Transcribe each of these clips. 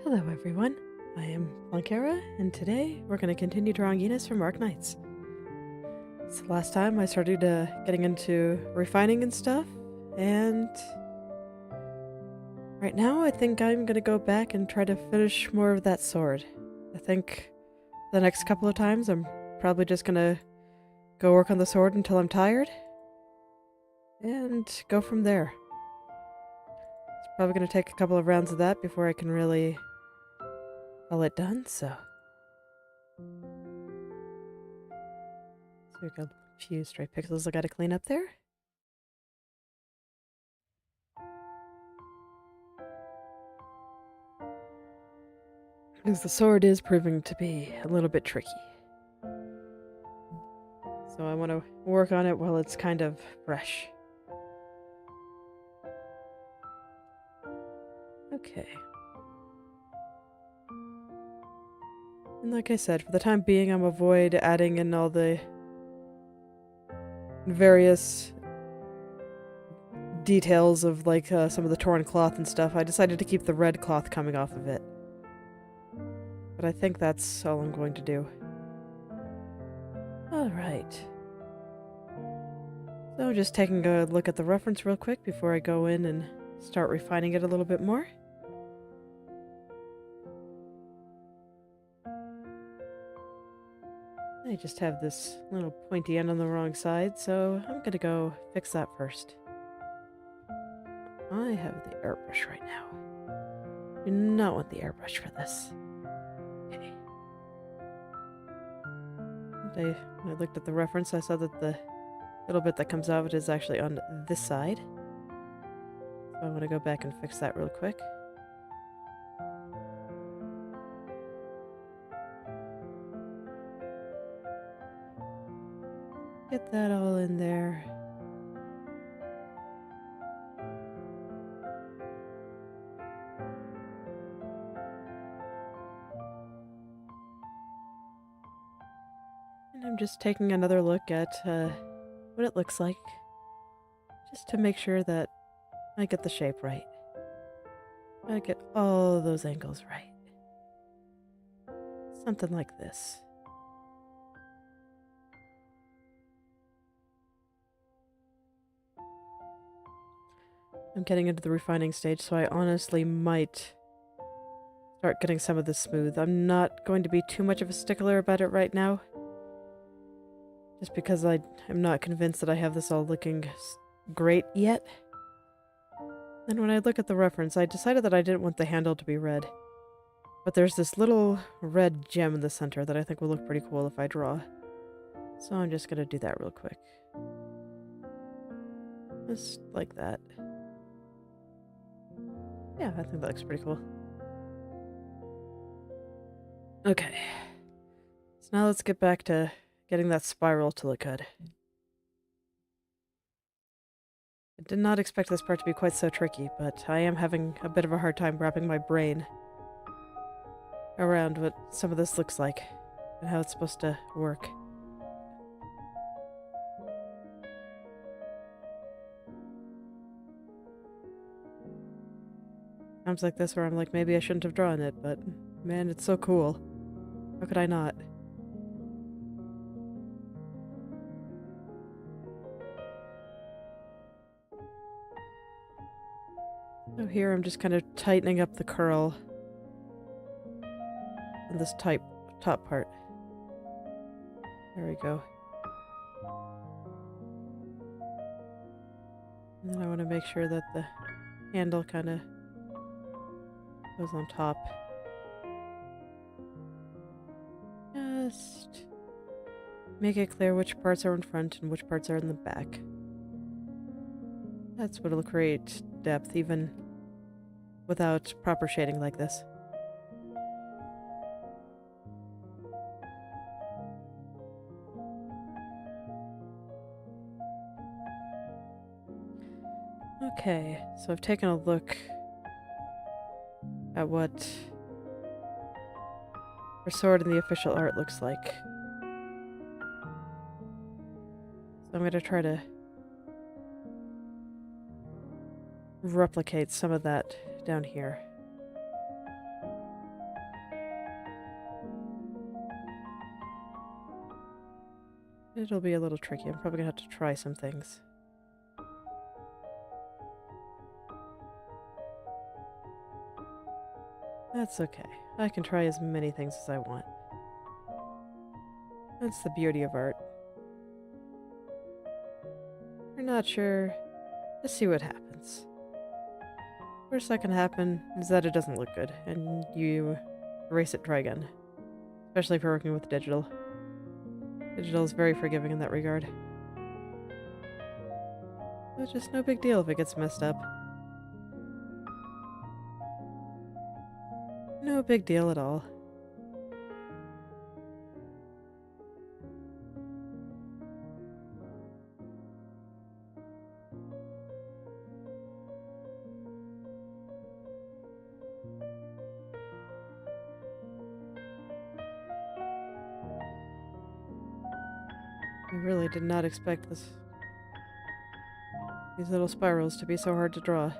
Hello everyone, I am Blankera, and today we're going to continue drawing Ines from Arknights. So last time I started getting into refining and stuff, and right now I think I'm going to go back and try to finish more of that sword. I think the next couple of times I'm probably just going to go work on the sword until I'm tired, and go from there. It's probably going to take a couple of rounds of that before I can really call it done, so we've got a few stray pixels I gotta clean up there. Because the sword is proving to be a little bit tricky. So I want to work on it while it's kind of fresh. Okay. And like I said, for the time being, I'm avoid adding in all the various details of like some of the torn cloth and stuff. I decided to keep the red cloth coming off of it. But I think that's all I'm going to do. Alright. So just taking a look at the reference real quick before I go in and start refining it a little bit more. I just have this little pointy end on the wrong side, so I'm gonna go fix that first. I have the airbrush right now. Do not want the airbrush for this. Okay. When I looked at the reference, I saw that the little bit that comes out of it is actually on this side. So I want to go back and fix that real quick. Get that all in there. And I'm just taking another look at what it looks like, just to make sure that I get the shape right. I get all of those angles right. Something like this. I'm getting into the refining stage, so I honestly might start getting some of this smooth. I'm not going to be too much of a stickler about it right now, just because I am not convinced that I have this all looking great yet. And when I look at the reference, I decided that I didn't want the handle to be red. But there's this little red gem in the center that I think will look pretty cool if I draw. So I'm just gonna do that real quick. Just like that. Yeah, I think that looks pretty cool. Okay. So now let's get back to getting that spiral to look good. I did not expect this part to be quite so tricky, but I am having a bit of a hard time wrapping my brain around what some of this looks like and how it's supposed to work. Times like this where I'm like, maybe I shouldn't have drawn it, but man, it's so cool. How could I not? So here I'm just kind of tightening up the curl in this top part. There we go. And then I want to make sure that the handle kind of goes on top. Just make it clear which parts are in front and which parts are in the back. That's what'll create depth even without proper shading like this. Okay, so I've taken a look at what her sword in the official art looks like. So I'm going to try to replicate some of that down here. It'll be a little tricky. I'm probably gonna have to try some things. That's okay. I can try as many things as I want. That's the beauty of art. You're not sure. Just see what happens. Worst that can happen is that it doesn't look good, and you erase it, try again. Especially if you're working with digital. Digital is very forgiving in that regard. It's just no big deal if it gets messed up. No big deal at all. I really did not expect these little spirals to be so hard to draw.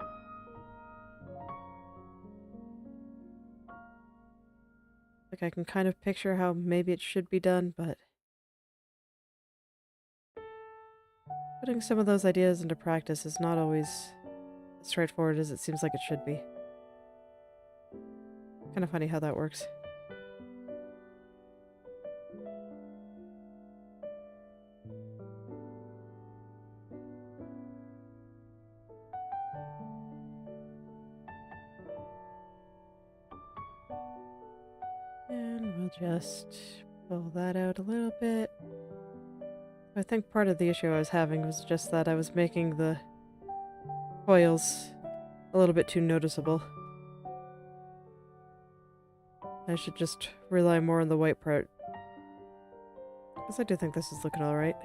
Like, I can kind of picture how maybe it should be done, but putting some of those ideas into practice is not always as straightforward as it seems like it should be. Kind of funny how that works. And we'll just pull that out a little bit. I think part of the issue I was having was just that I was making the coils a little bit too noticeable. I should just rely more on the white part. Because I do think this is looking alright.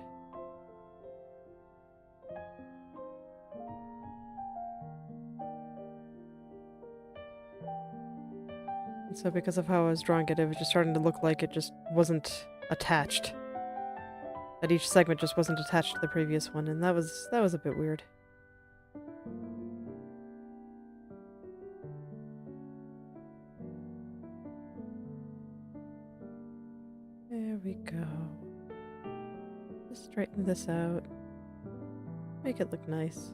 And so because of how I was drawing it, it was just starting to look like it just wasn't attached. That each segment just wasn't attached to the previous one, and that was a bit weird. There we go. Just straighten this out. Make it look nice.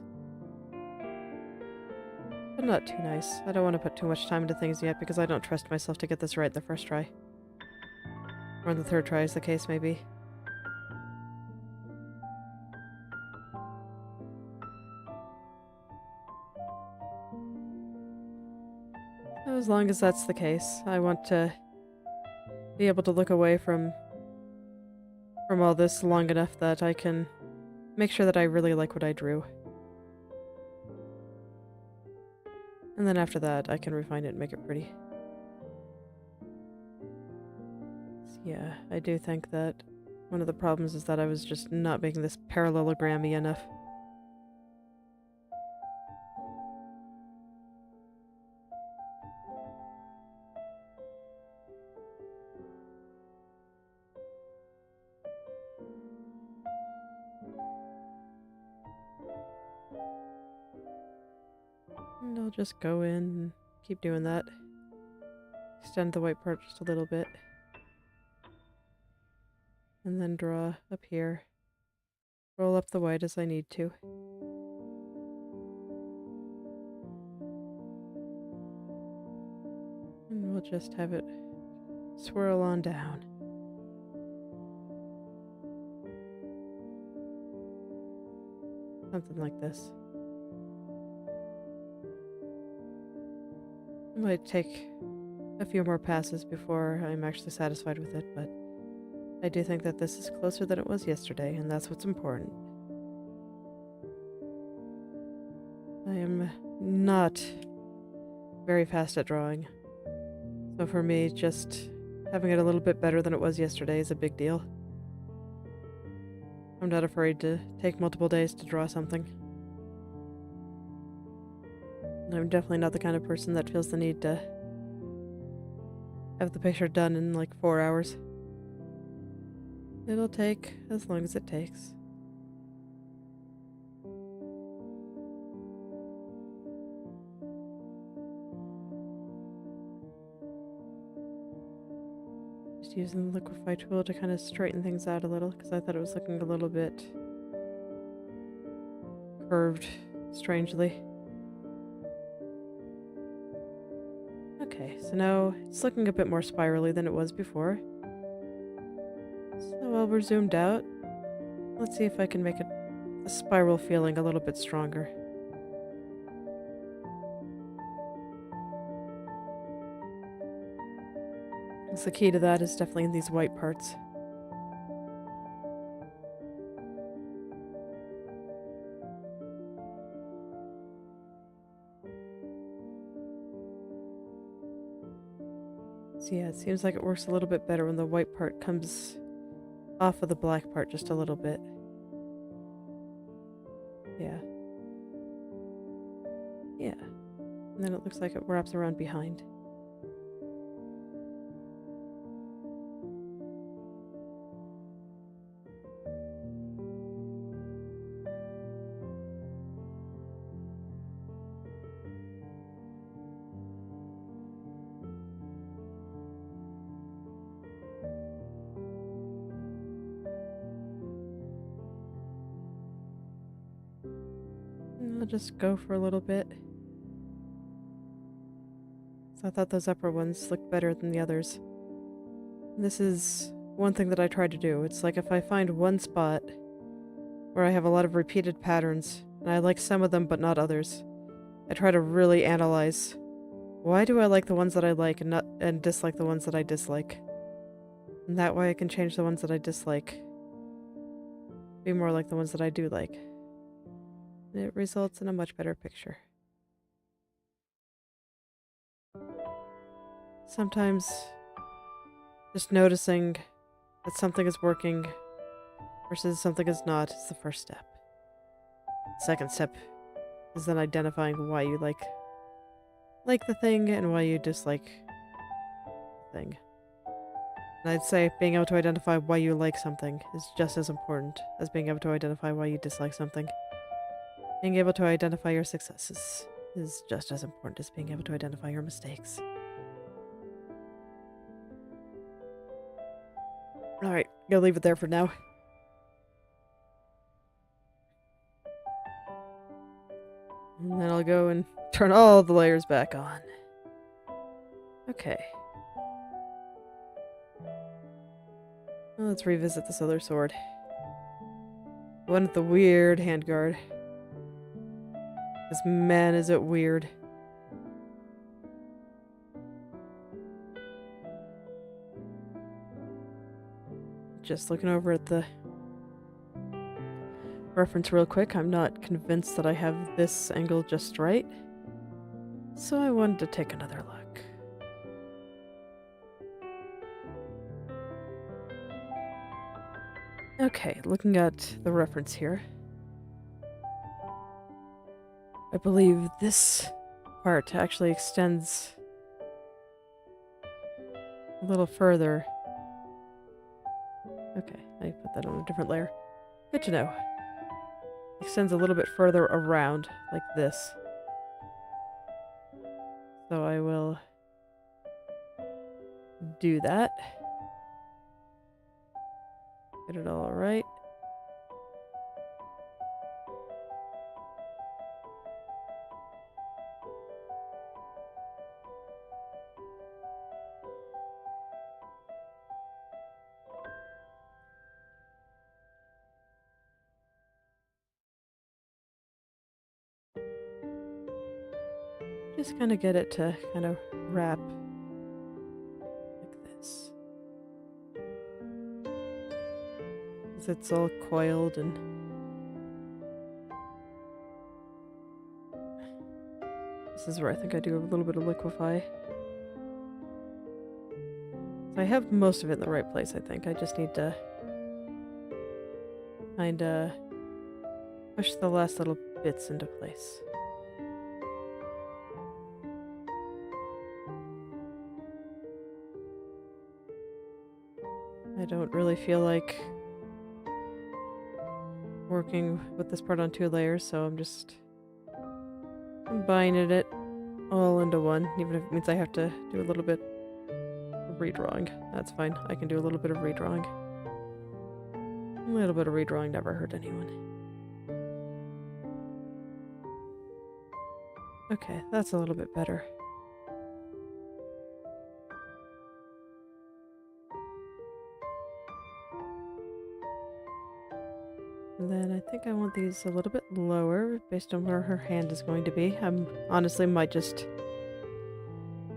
But not too nice. I don't want to put too much time into things yet because I don't trust myself to get this right the first try. Or the third try, as the case may be. So as long as that's the case, I want to be able to look away from all this long enough that I can make sure that I really like what I drew. And then after that, I can refine it and make it pretty. So yeah, I do think that one of the problems is that I was just not making this parallelogram-y enough. And I'll just go in and keep doing that. Extend the white part just a little bit. And then draw up here. Roll up the white as I need to. And we'll just have it swirl on down. Something like this. It might take a few more passes before I'm actually satisfied with it, but I do think that this is closer than it was yesterday, and that's what's important. I am not very fast at drawing, so for me, just having it a little bit better than it was yesterday is a big deal. I'm not afraid to take multiple days to draw something. I'm definitely not the kind of person that feels the need to have the picture done in like 4 hours. It'll take as long as it takes. Just Just using the liquefy tool to kind of straighten things out a little, because I thought it was looking a little bit curved, strangely. Okay, so now it's looking a bit more spirally than it was before. So while we're zoomed out, let's see if I can make the spiral feeling a little bit stronger. The key to that is definitely in these white parts. So yeah, it seems like it works a little bit better when the white part comes off of the black part just a little bit. Yeah. Yeah. And then it looks like it wraps around behind. I'll just go for a little bit. So I thought those upper ones looked better than the others. And this is one thing that I try to do. It's like if I find one spot where I have a lot of repeated patterns, and I like some of them but not others, I try to really analyze, why do I like the ones that I like and dislike the ones that I dislike? And that way I can change the ones that I dislike, be more like the ones that I do like. And it results in a much better picture. Sometimes just noticing that something is working versus something is not is the first step. Second step is then identifying why you like the thing and why you dislike the thing. And I'd say being able to identify why you like something is just as important as being able to identify why you dislike something. Being able to identify your successes is just as important as being able to identify your mistakes. Alright, gonna leave it there for now. And then I'll go and turn all the layers back on. Okay. Well, let's revisit this other sword. One with the weird handguard. Because man, is it weird. Just looking over at the reference real quick, I'm not convinced that I have this angle just right. So I wanted to take another look. Okay, looking at the reference here. I believe this part actually extends a little further. Okay, I put that on a different layer. Good to know. Extends a little bit further around, like this. So I will do that. Get it all right. Just kind of get it to kind of wrap like this. Because it's all coiled and this is where I think I do a little bit of liquefy. So I have most of it in the right place, I think. I just need to kind of push the last little bits into place. I don't really feel like working with this part on 2 layers, so I'm just combining it all into one, even if it means I have to do a little bit Redrawing. That's fine. I can do a little bit of redrawing. A little bit of redrawing never hurt anyone. Okay, that's a little bit better. And then I think I want these a little bit lower based on where her hand is going to be. I'm honestly might just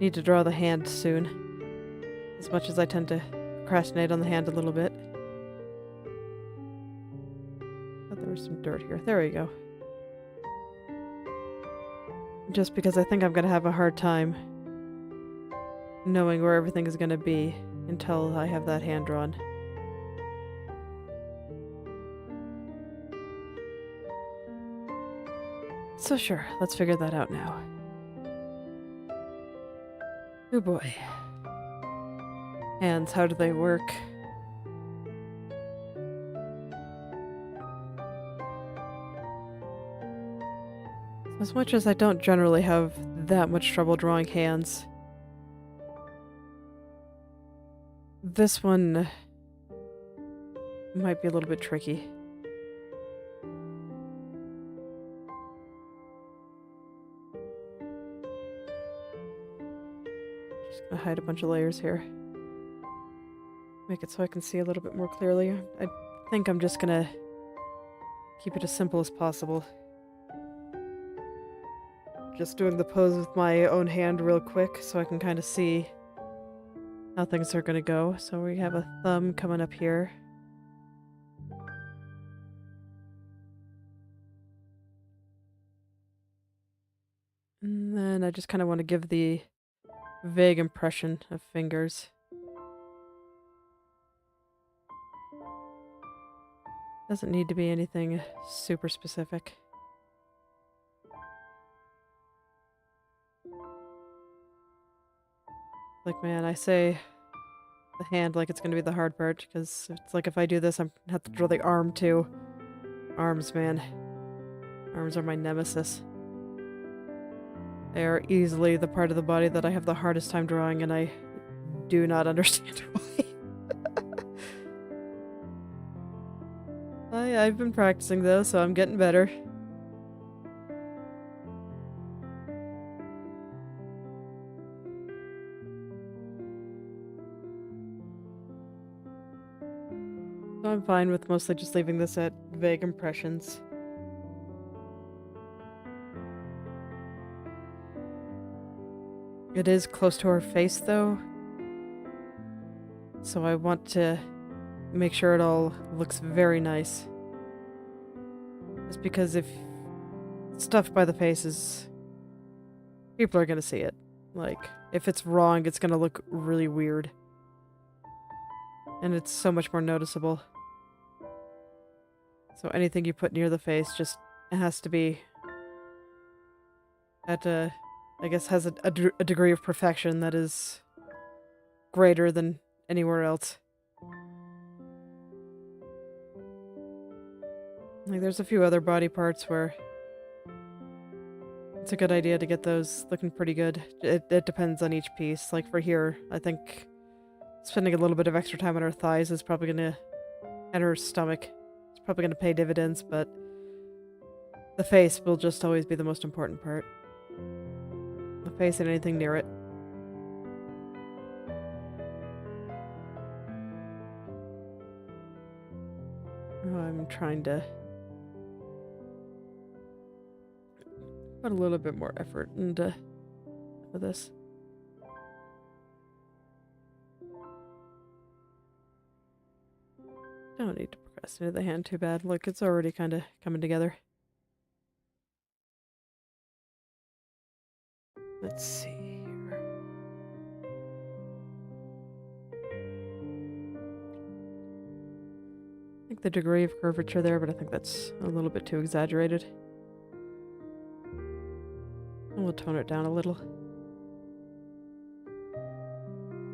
need to draw the hand soon. As much as I tend to procrastinate on the hand a little bit. Thought there was some dirt here. There we go. Just because I think I'm gonna have a hard time knowing where everything is gonna be until I have that hand drawn. So sure, let's figure that out now. Oh boy. Hands, how do they work? As much as I don't generally have that much trouble drawing hands, this one might be a little bit tricky. Just gonna hide a bunch of layers here. Make it so I can see a little bit more clearly. I think I'm just gonna keep it as simple as possible. Just doing the pose with my own hand real quick so I can kind of see how things are gonna go. So we have a thumb coming up here. And then I just kind of want to give the vague impression of fingers. Doesn't need to be anything super specific. Like, man, I say the hand like it's gonna be the hard part, because it's like if I do this, I'm gonna have to draw the arm too. Arms, man. Arms are my nemesis. They are easily the part of the body that I have the hardest time drawing, and I do not understand why. I've been practicing though, so I'm getting better. So I'm fine with mostly just leaving this at vague impressions. It is close to her face though, so I want to make sure it all looks very nice. Just because if stuff by the face is... people are gonna see it. Like, if it's wrong, it's gonna look really weird. And it's so much more noticeable. So anything you put near the face just has to be at a... I guess has a degree of perfection that is greater than anywhere else. Like, there's a few other body parts where it's a good idea to get those looking pretty good. It depends on each piece. Like for here, I think spending a little bit of extra time on her thighs is probably gonna... and her stomach. It's probably gonna pay dividends, but the face will just always be the most important part. The face and anything near it. Oh, I'm trying to put a little bit more effort into this. Don't need to procrastinate the hand too bad. Look, it's already kind of coming together. Let's see here. I think the degree of curvature there, but I think that's a little bit too exaggerated. We'll tone it down a little.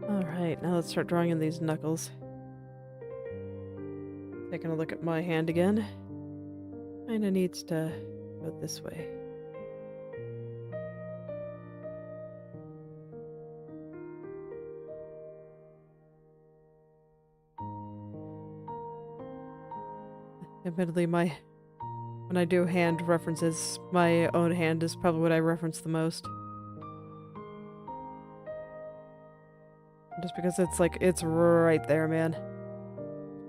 Alright, now let's start drawing in these knuckles. Taking a look at my hand again. Kinda needs to go this way. Admittedly, when I do hand references, my own hand is probably what I reference the most. Just because it's right there, man.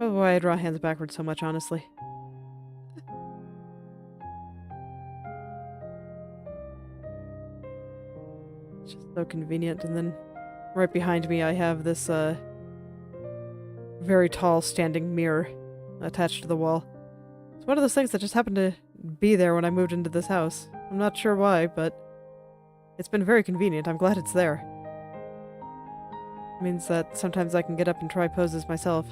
Oh, why I draw hands backwards so much, honestly. It's just so convenient. And then right behind me, I have this, very tall standing mirror attached to the wall. It's one of those things that just happened to be there when I moved into this house. I'm not sure why, but it's been very convenient. I'm glad it's there. It means that sometimes I can get up and try poses myself.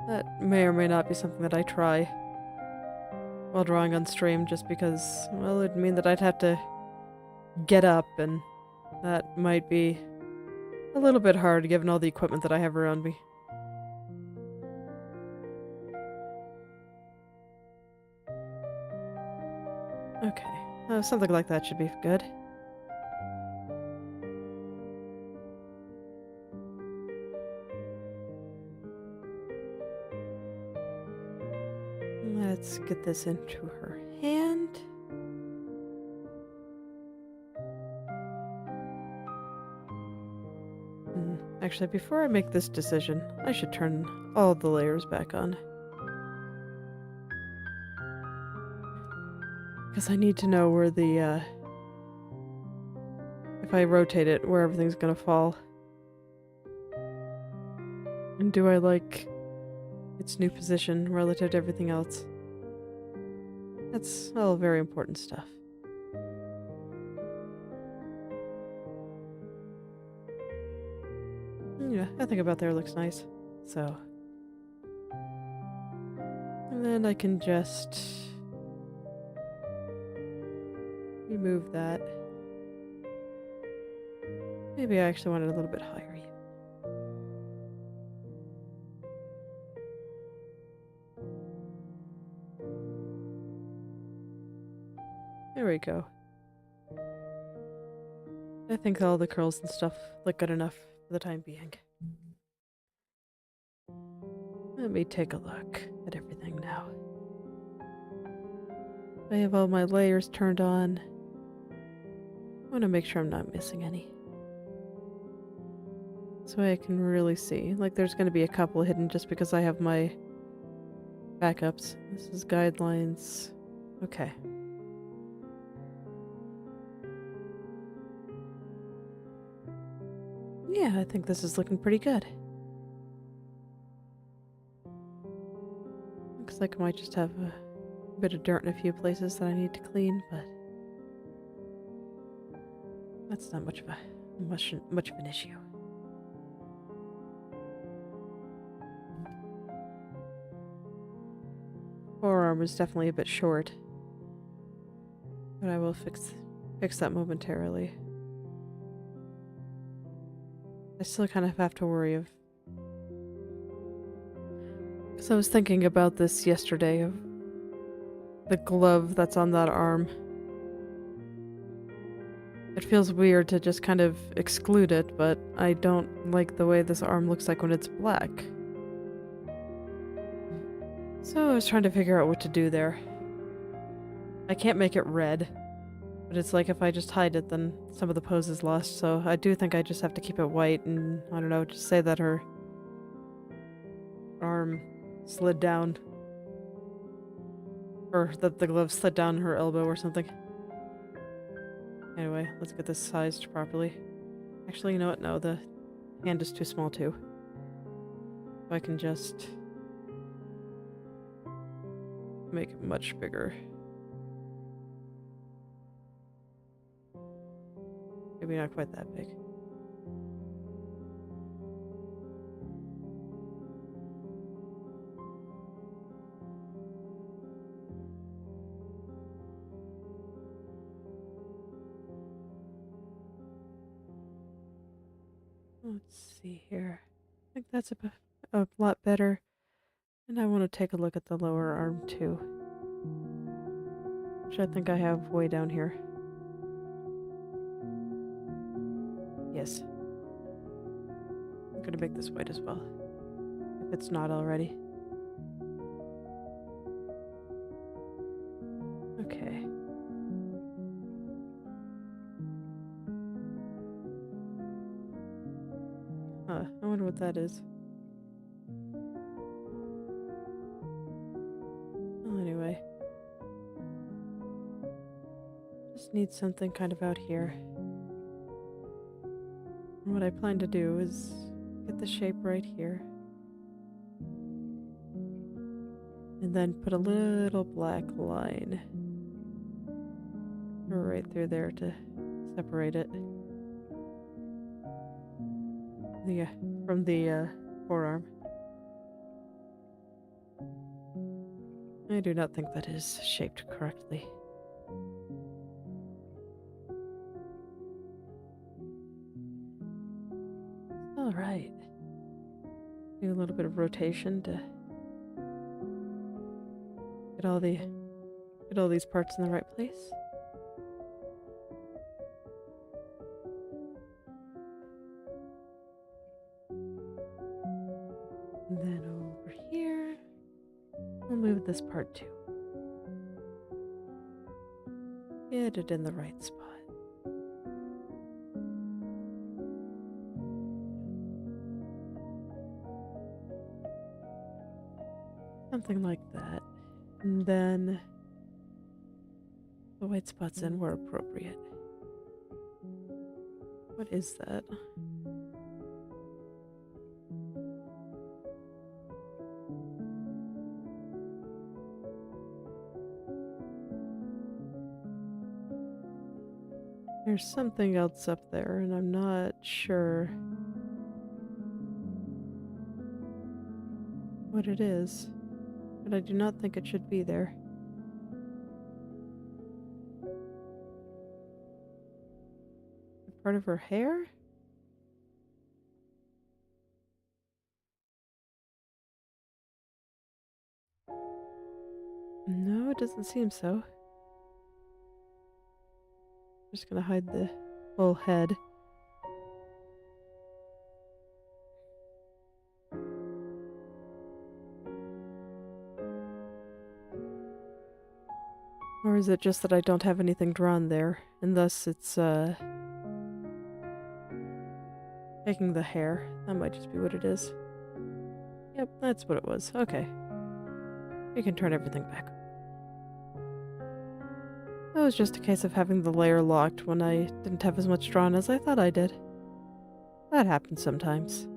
That may or may not be something that I try while drawing on stream, just because, well, it'd mean that I'd have to get up, and that might be a little bit hard given all the equipment that I have around me. Okay, something like that should be good. Let's get this into her hand. Actually, before I make this decision, I should turn all the layers back on. Because I need to know where the, if I rotate it, where everything's gonna fall. And do I like its new position relative to everything else? That's all very important stuff. Yeah, I think about there looks nice. So. And then I can just remove that. Maybe I actually want it a little bit higher. There we go. I think all the curls and stuff look good enough for the time being. Let me take a look at everything now. I have all my layers turned on. I want to make sure I'm not missing any. So I can really see. Like, there's going to be a couple hidden just because I have my backups. This is guidelines. Okay. Yeah, I think this is looking pretty good. Looks like I might just have a bit of dirt in a few places that I need to clean, but that's not much of an issue. Forearm is definitely a bit short, but I will fix that momentarily. I still kind of have to worry of. So I was thinking about this yesterday, of the glove that's on that arm. It feels weird to just kind of exclude it, but I don't like the way this arm looks like when it's black. So I was trying to figure out what to do there. I can't make it red, but it's like if I just hide it, then some of the pose is lost, so I do think I just have to keep it white and, I don't know, just say that her arm slid down. Or that the glove slid down her elbow or something. Anyway, let's get this sized properly. Actually, you know what? No, the hand is too small too. So I can just make it much bigger. Maybe not quite that big. Let's see here. I think that's a lot better. And I want to take a look at the lower arm too, which I think I have way down here. Yes. I'm gonna make this white as well, if it's not already. Okay. I wonder what that is. Well, anyway. Just need something kind of out here. And what I plan to do is get the shape right here. And then put a little black line right through there to separate it. From the forearm. I do not think that is shaped correctly. Alright. Do a little bit of rotation to get all these parts in the right place. And then over here, we'll move this part too. Get it in the right spot. Something like that. And then the white spots in where appropriate. What is that? There's something else up there, and I'm not sure what it is, but I do not think it should be there. Part of her hair? No, it doesn't seem so. Just gonna hide the whole head. Or is it just that I don't have anything drawn there, and thus it's, taking the hair? That might just be what it is. Yep, that's what it was. Okay. We can turn everything back. It was just a case of having the layer locked when I didn't have as much drawn as I thought I did. That happens sometimes.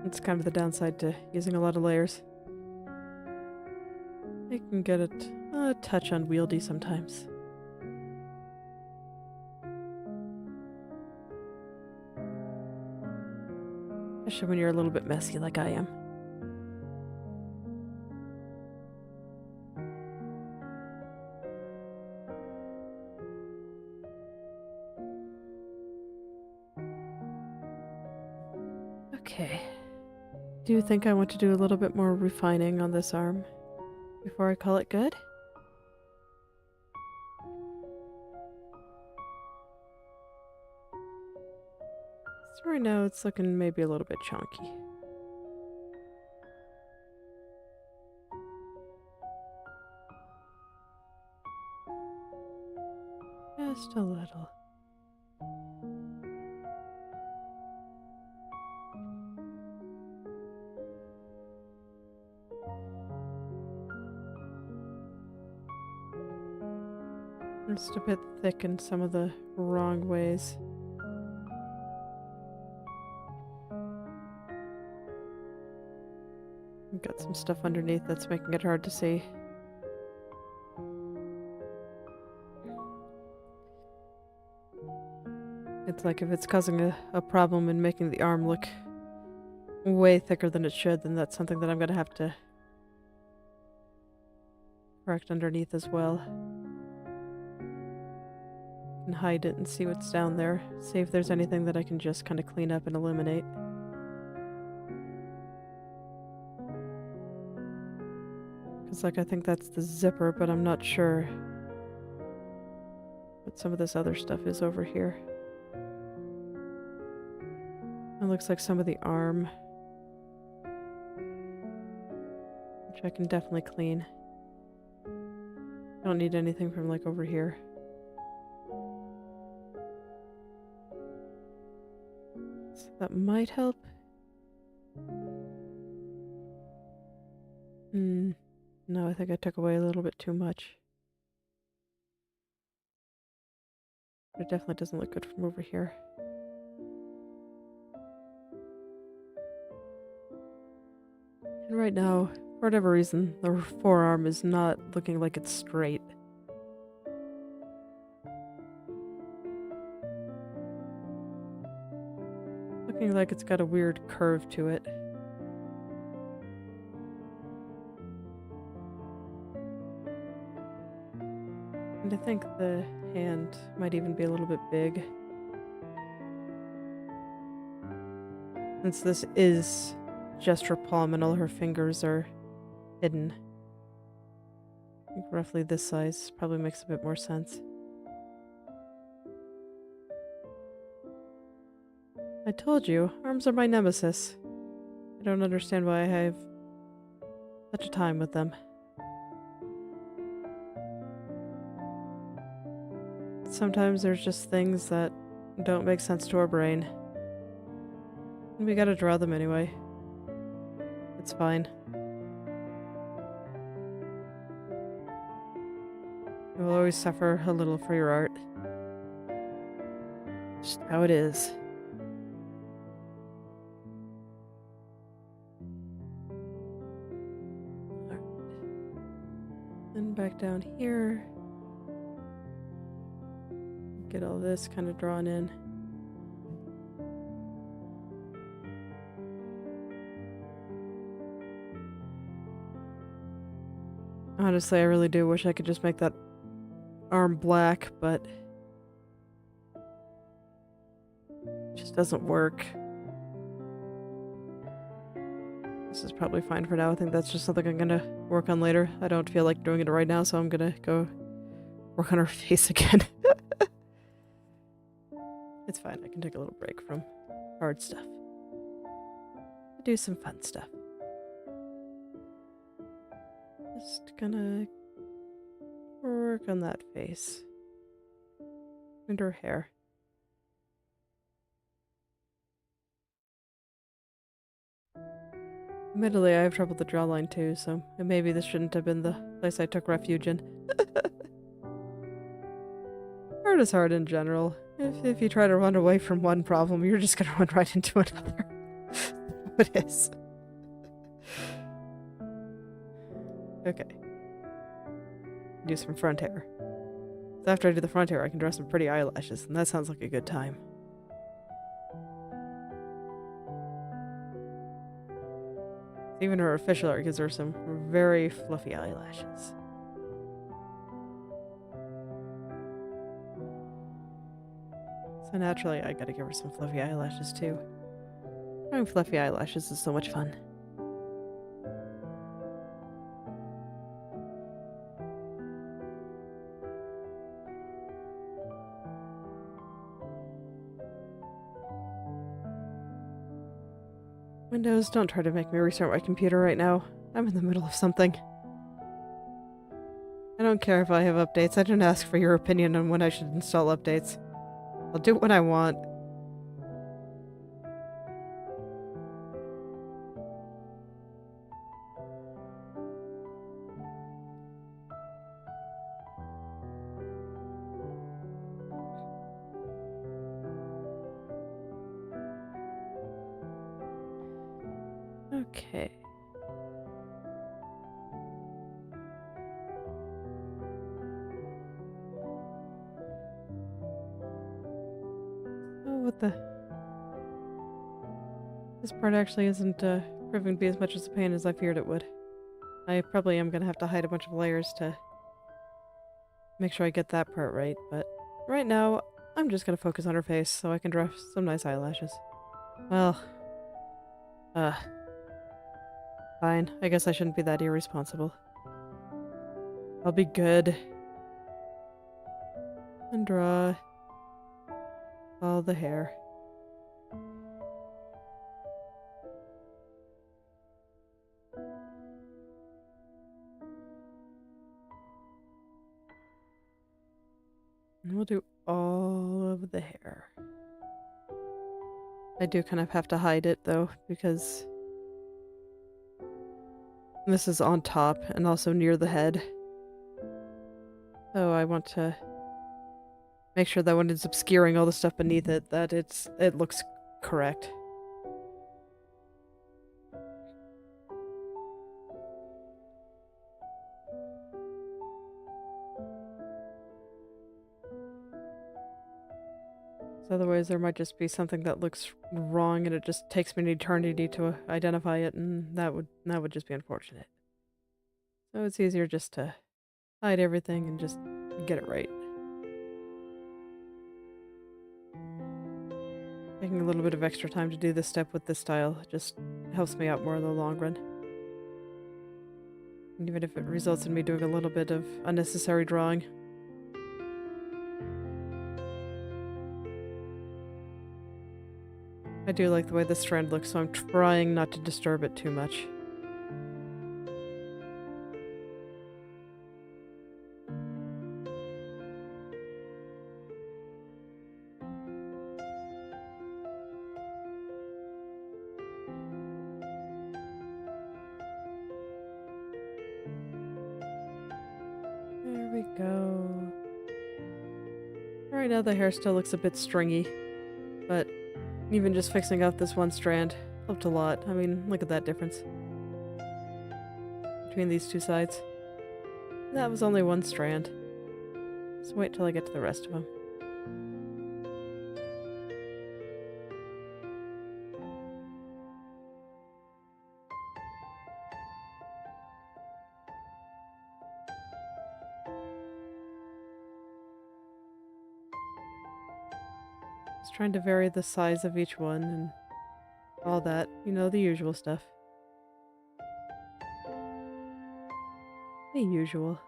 It's kind of the downside to using a lot of layers. It can get a touch unwieldy sometimes. Especially when you're a little bit messy like I am. Okay. Do you think I want to do a little bit more refining on this arm before I call it good? So right now it's looking maybe a little bit chunky. Just a little. Just a bit thick in some of the wrong ways. I've got some stuff underneath that's making it hard to see. It's like if it's causing a problem in making the arm look way thicker than it should, then that's something that I'm gonna have to correct underneath as well. And hide it and see what's down there. See if there's anything that I can just kind of clean up and eliminate. Because like I think that's the zipper, but I'm not sure what some of this other stuff is over here. It looks like some of the arm, which I can definitely clean. Don't need anything from like over here. So that might help. No, I think I took away a little bit too much. But it definitely doesn't look good from over here. And right now, for whatever reason, the forearm is not looking like it's straight. Looking like it's got a weird curve to it. And I think the hand might even be a little bit big. Since this is just her palm and all her fingers are hidden. I think roughly this size probably makes a bit more sense. I told you, arms are my nemesis. I don't understand why I have such a time with them. Sometimes there's just things that don't make sense to our brain. And we gotta draw them anyway. It's fine. You will always suffer a little for your art. Just how it is. Alright. Then back down here. Get all this kind of drawn in. Honestly, I really do wish I could just make that arm black, but it just doesn't work. This is probably fine for now. I think that's just something I'm gonna work on later. I don't feel like doing it right now, so I'm gonna go work on her face again. It's fine. I can take a little break from hard stuff. Do some fun stuff. Just gonna work on that face. And her hair. Admittedly, I have trouble with the jawline too, so maybe this shouldn't have been the place I took refuge in. Art is hard in general. If you try to run away from one problem, you're just gonna run right into another. It is. Okay. Do some front hair. So after I do the front hair, I can draw some pretty eyelashes, and that sounds like a good time. Even her official art gives her some very fluffy eyelashes. So naturally, I gotta give her some fluffy eyelashes too. Drawing fluffy eyelashes is so much fun. Windows, don't try to make me restart my computer right now. I'm in the middle of something. I don't care if I have updates. I didn't ask for your opinion on when I should install updates. I'll do it when I want. Okay. Oh, what the... This part actually isn't proving to be as much as a pain as I feared it would. I probably am gonna have to hide a bunch of layers to make sure I get that part right, but right now, I'm just gonna focus on her face so I can draw some nice eyelashes. Well, fine. I guess I shouldn't be that irresponsible. I'll be good. And draw all the hair. We'll do all of the hair. I do kind of have to hide it though, because this is on top and also near the head. So I want to make sure that when it's obscuring all the stuff beneath it, that it looks correct. Otherwise, there might just be something that looks wrong, and it just takes me an eternity to identify it, and that would just be unfortunate. So it's easier just to hide everything and just get it right. Taking a little bit of extra time to do this step with this style just helps me out more in the long run. And even if it results in me doing a little bit of unnecessary drawing. I do like the way this strand looks, so I'm trying not to disturb it too much. There we go. Right now the hair still looks a bit stringy, but even just fixing up this one strand helped a lot. I mean, look at that difference between these two sides. That was only one strand. Let's wait till I get to the rest of them. Just trying to vary the size of each one and all that, you know, the usual stuff. The usual.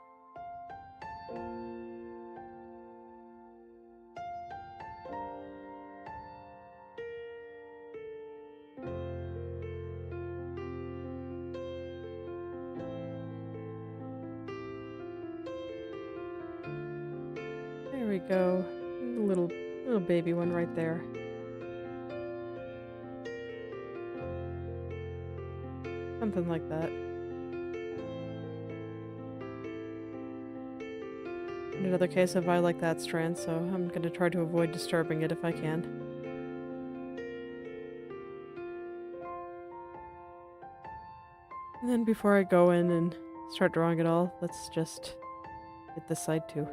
There we go. A little baby one right there. Something like that. In another case of I like that strand, so I'm gonna try to avoid disturbing it if I can. And then before I go in and start drawing it all, let's just get this side too.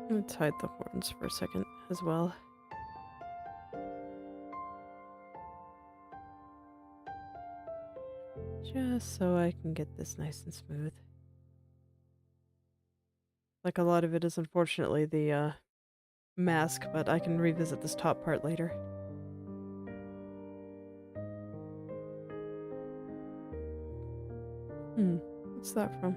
Let's hide the horns for a second as well. Just so I can get this nice and smooth. Like a lot of it is unfortunately the mask, but I can revisit this top part later. What's that from?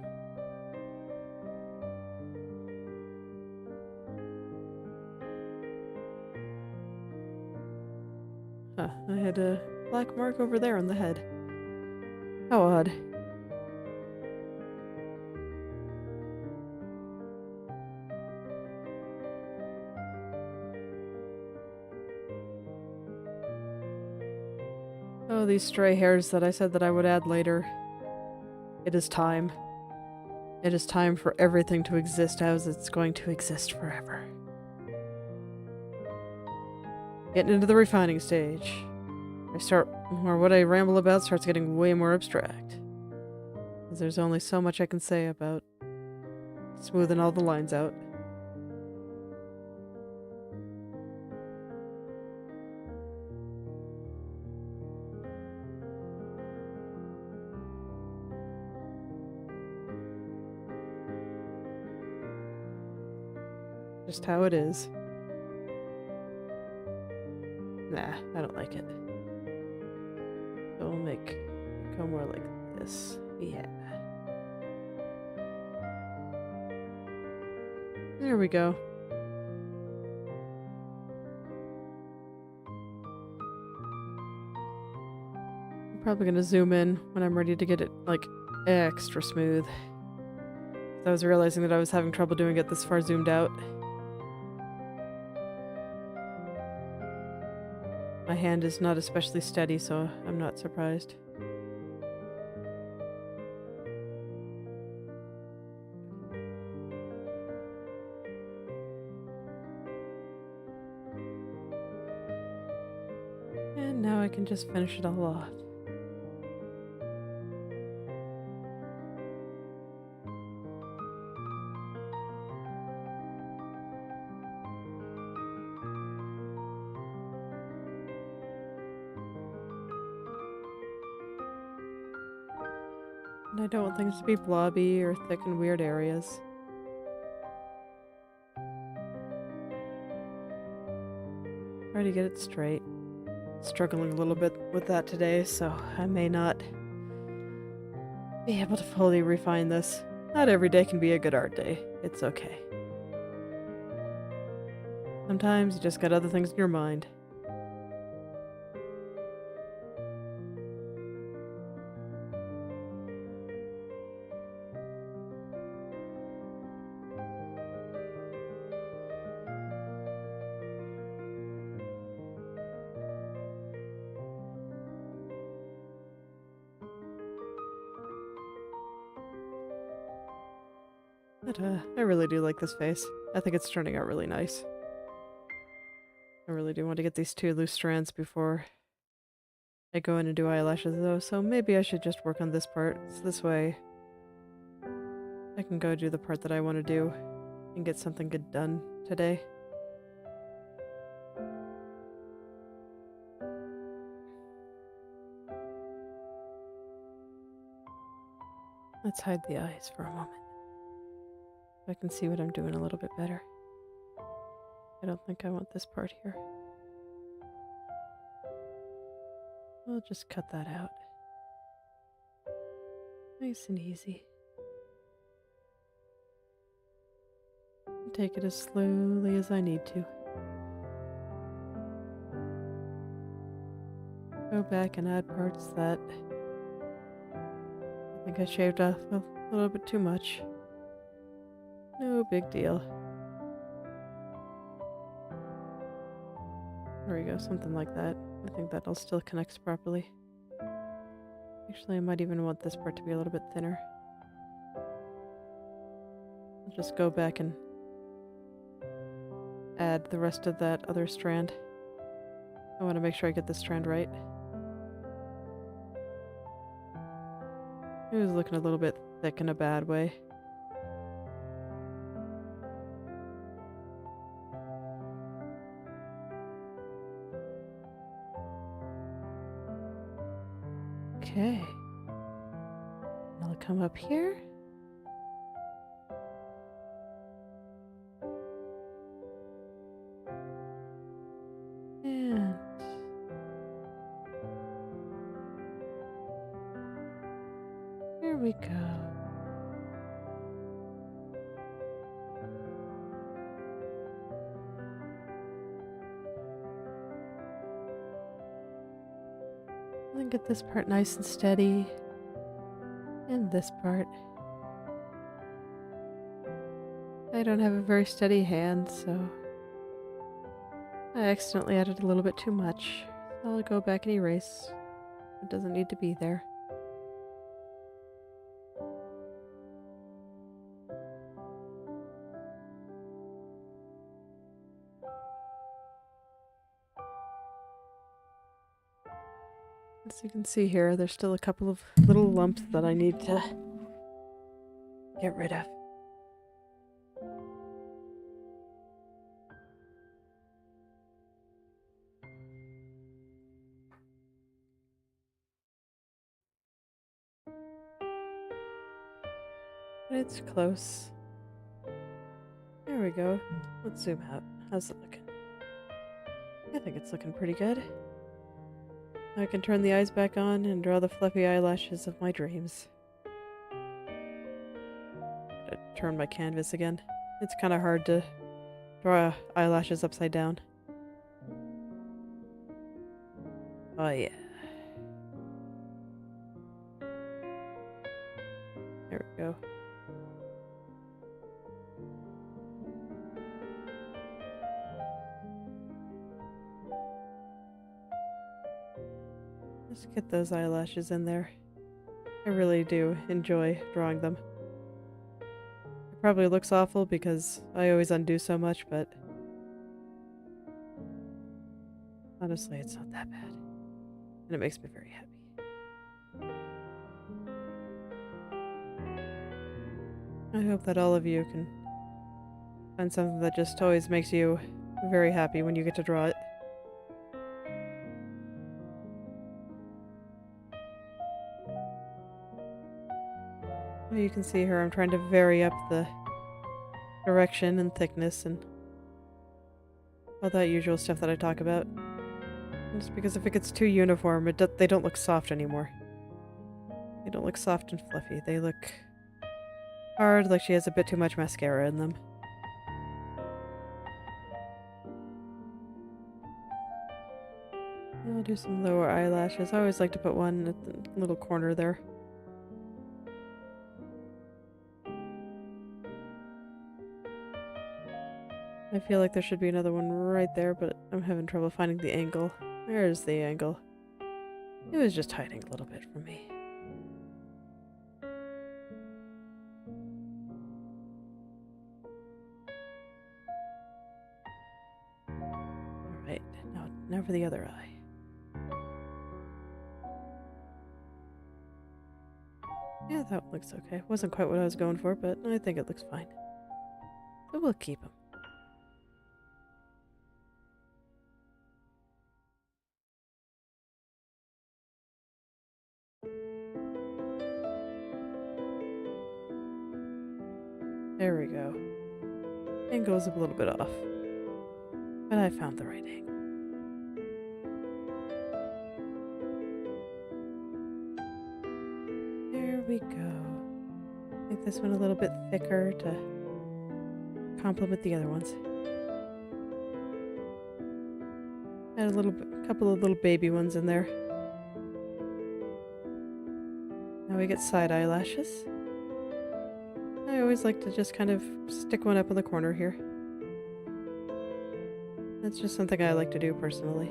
Huh, I had a black mark over there on the head. How odd. Oh, these stray hairs that I said that I would add later. It is time. It is time for everything to exist as it's going to exist forever. Getting into the refining stage. What I ramble about starts getting way more abstract. Because there's only so much I can say about smoothing all the lines out. Just how it is. Nah, I don't like it. So we'll make it go more like this. Yeah. There we go. I'm probably gonna zoom in when I'm ready to get it, like, extra smooth. I was realizing that I was having trouble doing it this far zoomed out. My hand is not especially steady, so I'm not surprised. And now I can just finish it all off. And I don't want things to be blobby or thick in weird areas. Try to get it straight. Struggling a little bit with that today, so I may not be able to fully refine this. Not every day can be a good art day. It's okay. Sometimes you just got other things in your mind. But I really do like this face. I think it's turning out really nice. I really do want to get these 2 loose strands before I go in and do eyelashes though, so maybe I should just work on this part, so this way I can go do the part that I want to do and get something good done today. Let's hide the eyes for a moment. So I can see what I'm doing a little bit better. I don't think I want this part here. We'll just cut that out. Nice and easy. Take it as slowly as I need to. Go back and add parts that I think I shaved off a little bit too much. No big deal. There we go, something like that. I think that'll still connect properly. Actually, I might even want this part to be a little bit thinner. I'll just go back and add the rest of that other strand. I want to make sure I get this strand right. It was looking a little bit thick in a bad way. Okay. I'll come up here. And here we go. And get this part nice and steady. And this part. I don't have a very steady hand, so I accidentally added a little bit too much. So I'll go back and erase. It doesn't need to be there. As you can see here, there's still a couple of little lumps that I need to get rid of. It's close. There we go. Let's zoom out. How's it looking? I think it's looking pretty good. I can turn the eyes back on and draw the fluffy eyelashes of my dreams. Gotta turn my canvas again. It's kind of hard to draw eyelashes upside down. Oh yeah. Just get those eyelashes in there. I really do enjoy drawing them. It probably looks awful because I always undo so much, but honestly, it's not that bad. And it makes me very happy. I hope that all of you can find something that just always makes you very happy when you get to draw it. Well, you can see here I'm trying to vary up the direction and thickness and all that usual stuff that I talk about. Just because if it gets too uniform, they don't look soft anymore. They don't look soft and fluffy. They look hard, like she has a bit too much mascara in them. I'll do some lower eyelashes. I always like to put one at the little corner there. I feel like there should be another one right there, but I'm having trouble finding the angle. There's the angle. It was just hiding a little bit from me. Alright, now for the other eye. Yeah, that looks okay. Wasn't quite what I was going for, but I think it looks fine. So we'll keep him. There we go. Angle's a little bit off. But I found the right angle. There we go. Make this one a little bit thicker to complement the other ones. Add a couple of little baby ones in there. Now we get side eyelashes. I always like to just kind of stick one up in the corner here. That's just something I like to do personally.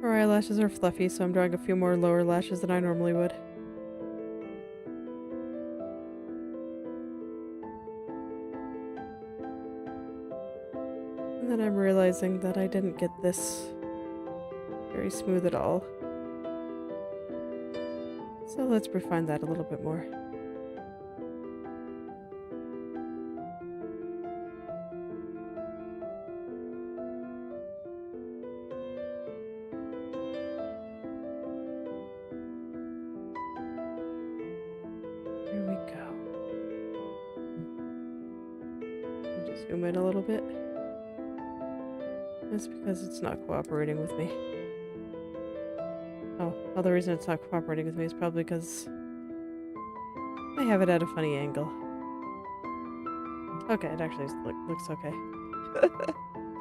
Her eyelashes are fluffy, so I'm drawing a few more lower lashes than I normally would. And then I'm realizing that I didn't get this very smooth at all. So let's refine that a little bit more. There we go. I'll just zoom in a little bit. That's because it's not cooperating with me. Oh, well, the reason it's not cooperating with me is probably because I have it at a funny angle. Okay, it actually looks okay.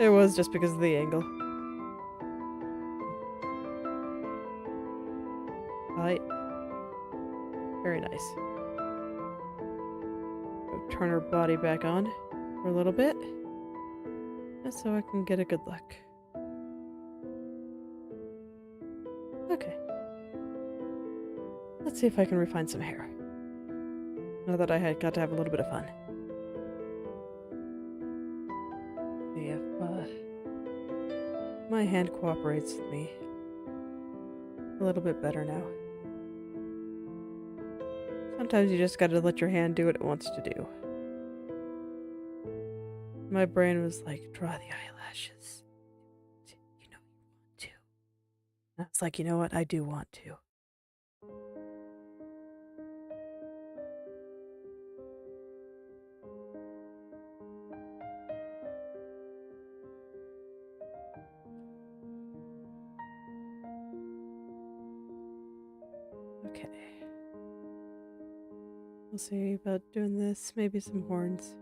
It was just because of the angle. Right. Very nice. Go turn her body back on for a little bit. Just so I can get a good look. Okay. Let's see if I can refine some hair. Now that I had got to have a little bit of fun. See if my hand cooperates with me a little bit better now. Sometimes you just gotta let your hand do what it wants to do. My brain was like, draw the eyelashes. You know you want to. And I was like, you know what? I do want to. Okay. We'll see about doing this. Maybe some horns.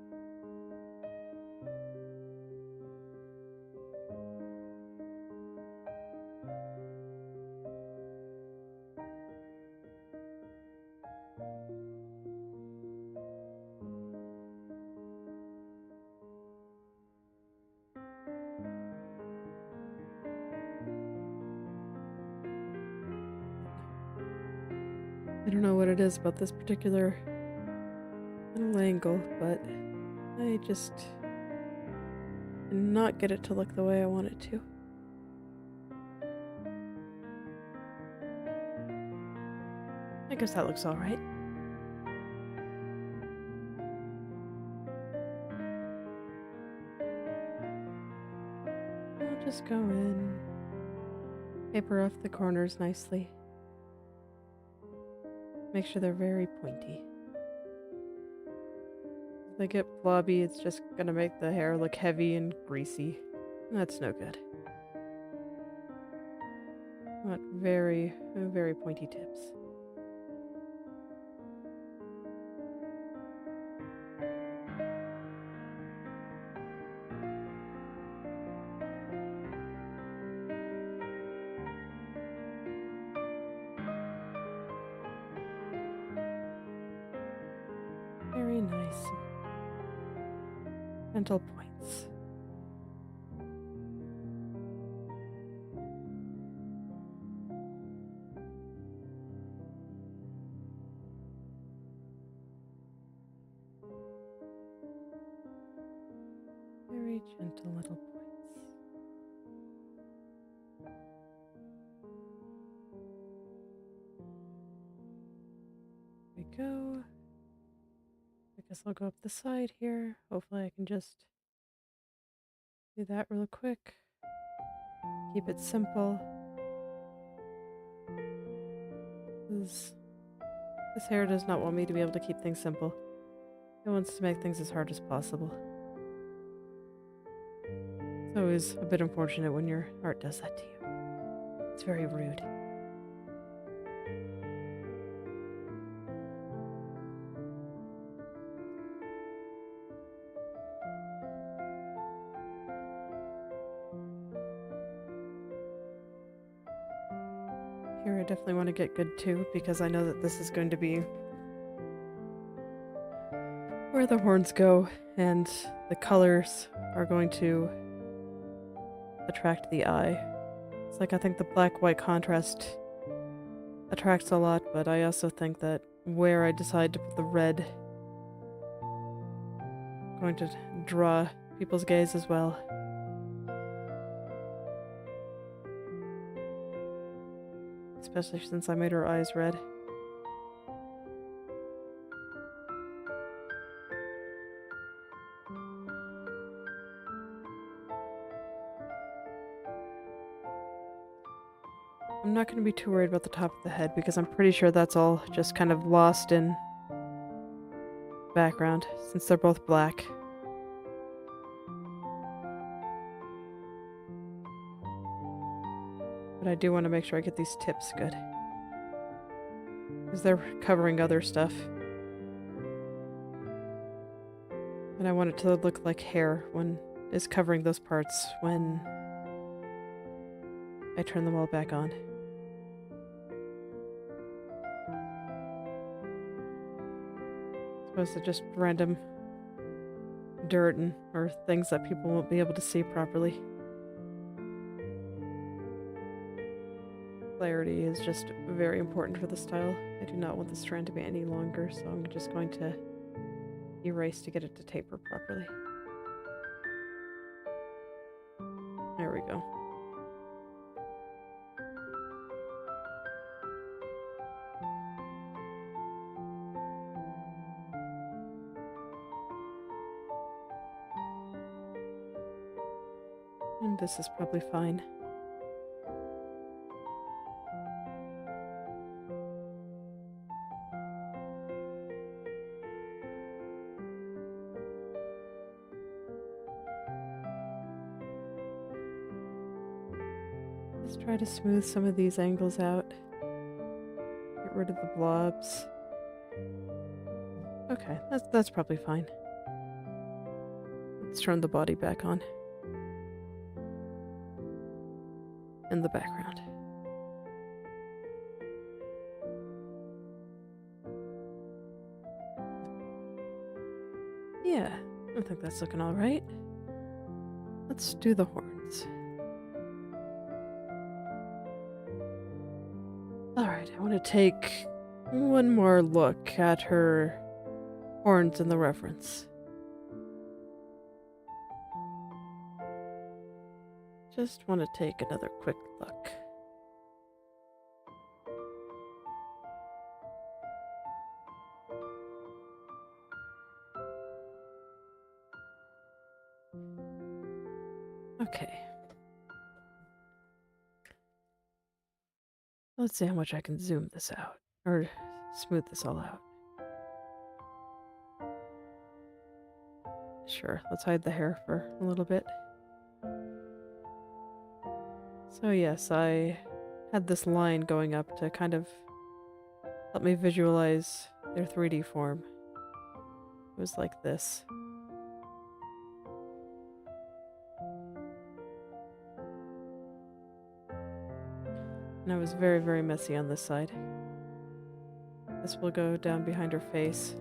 I don't know what it is about this particular little angle, but I just cannot get it to look the way I want it to. I guess that looks alright. I'll just go in, paper off the corners nicely. Make sure they're very pointy. If they get blobby, it's just gonna make the hair look heavy and greasy. That's no good. I want very, very pointy tips. Very nice. Gentle points. Very gentle little points. There we go. I guess I'll go up the side here. Hopefully I can just do that real quick. Keep it simple. This hair does not want me to be able to keep things simple. It wants to make things as hard as possible. It's always a bit unfortunate when your art does that to you. It's very rude. Here I definitely want to get good too, because I know that this is going to be where the horns go, and the colors are going to attract the eye. It's like I think the black-white contrast attracts a lot, but I also think that where I decide to put the red is going to draw people's gaze as well. Especially since I made her eyes red. I'm not going to be too worried about the top of the head because I'm pretty sure that's all just kind of lost in background since they're both black. But I do want to make sure I get these tips good, because they're covering other stuff. And I want it to look like hair when it's covering those parts when I turn them all back on. As opposed to just random dirt or things that people won't be able to see properly. Clarity is just very important for the style. I do not want the strand to be any longer, so I'm just going to erase to get it to taper properly. There we go. And this is probably fine. Just try to smooth some of these angles out. Get rid of the blobs. Okay, that's probably fine. Let's turn the body back on. In the background. Yeah, I think that's looking all right. Let's do the horns. All right, I want to take One more look at her horns in the reference. Just want to take another quick look. Okay. Let's see how much I can zoom this out, or smooth this all out. Sure, let's hide the hair for a little bit. So yes, I had this line going up to kind of help me visualize their 3D form. It was like this. And I was very, very messy on this side. This will go down behind her face.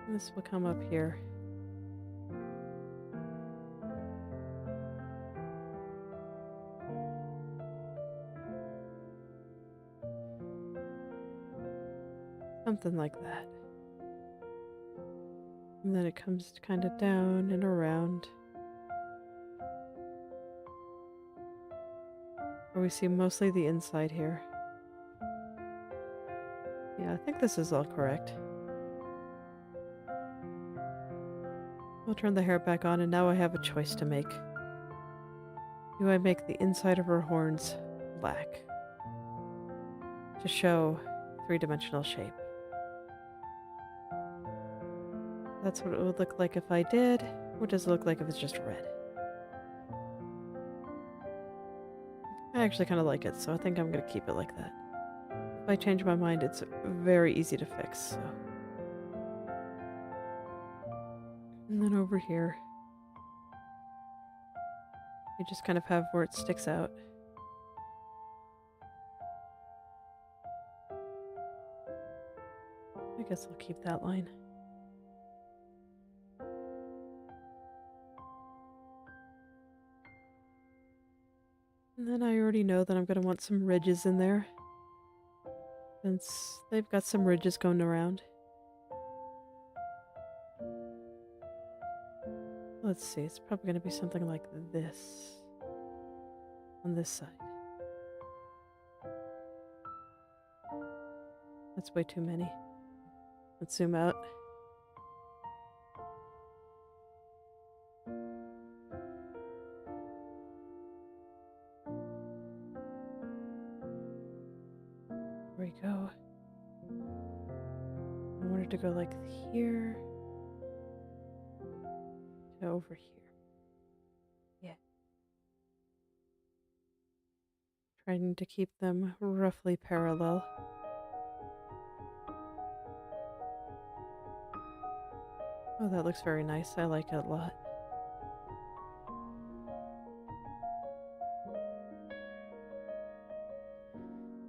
And this will come up here. Something like that. And then it comes kind of down and around. Where we see mostly the inside here. Yeah, I think this is all correct. I'll turn the hair back on, and now I have a choice to make. Do I make the inside of her horns black to show three-dimensional shape? That's what it would look like if I did. What does it look like if it's just red? I actually kind of like it, so I think I'm going to keep it like that. If I change my mind, it's very easy to fix, so. And then over here, you just kind of have where it sticks out. I guess I'll keep that line. And then I already know that I'm going to want some ridges in there, since they've got some ridges going around. Let's see, it's probably going to be something like this on this side. That's way too many. Let's zoom out. There we go. I want it to go like here to over here. Yeah. Trying to keep them roughly parallel. Oh, that looks very nice. I like it a lot.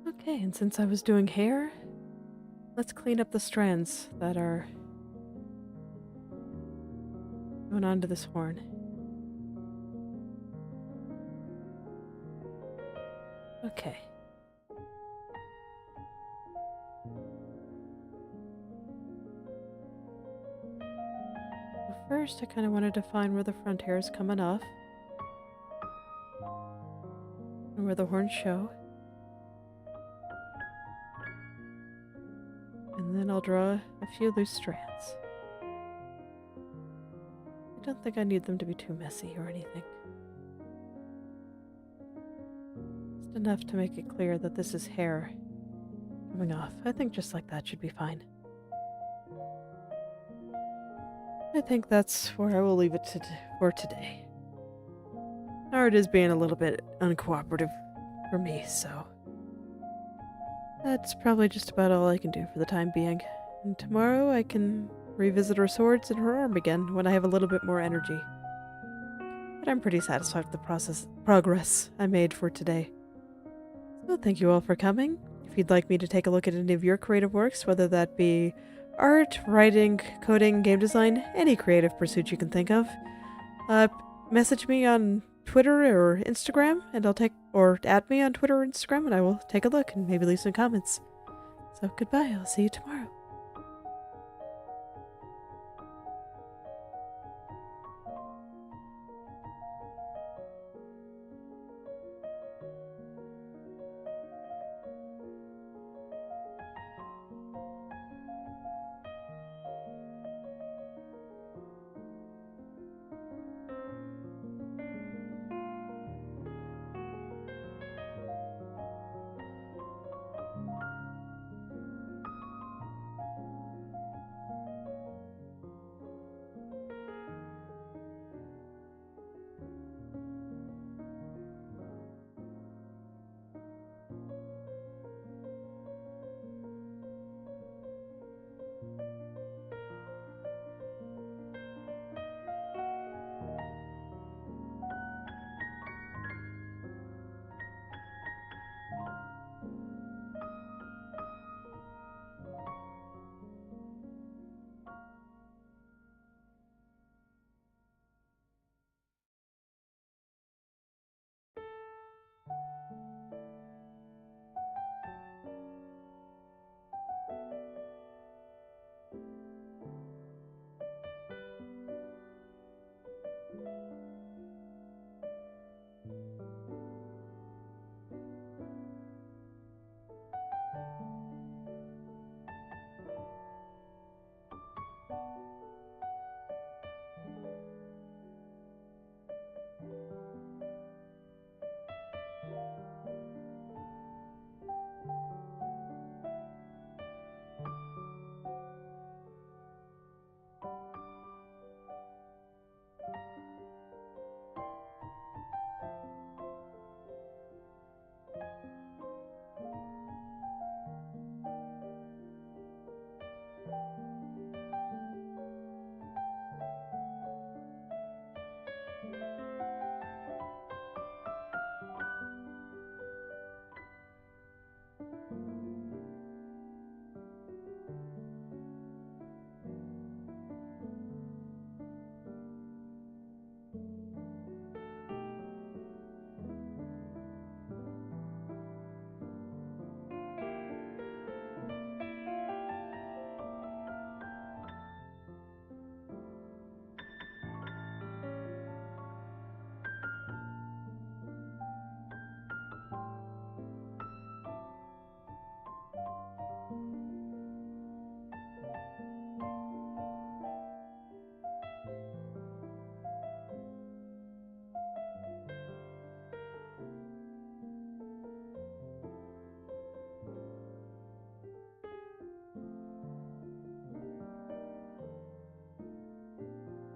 Okay, and since I was doing hair, let's clean up the strands that are going onto this horn. Okay. Well, first, I kind of wanted to find where the front hair is coming off and where the horns show. And then I'll draw a few loose strands. I don't think I need them to be too messy or anything. Just enough to make it clear that this is hair coming off. I think just like that should be fine. I think that's where I will leave it for today. Art is being a little bit uncooperative for me, so that's probably just about all I can do for the time being. And tomorrow I can revisit her swords and her arm again when I have a little bit more energy. But I'm pretty satisfied with the progress I made for today. So thank you all for coming. If you'd like me to take a look at any of your creative works, whether that be art, writing, coding, game design, any creative pursuit you can think of, message me on Twitter or Instagram, and or at me on Twitter or Instagram, and I will take a look and maybe leave some comments. So goodbye, I'll see you tomorrow.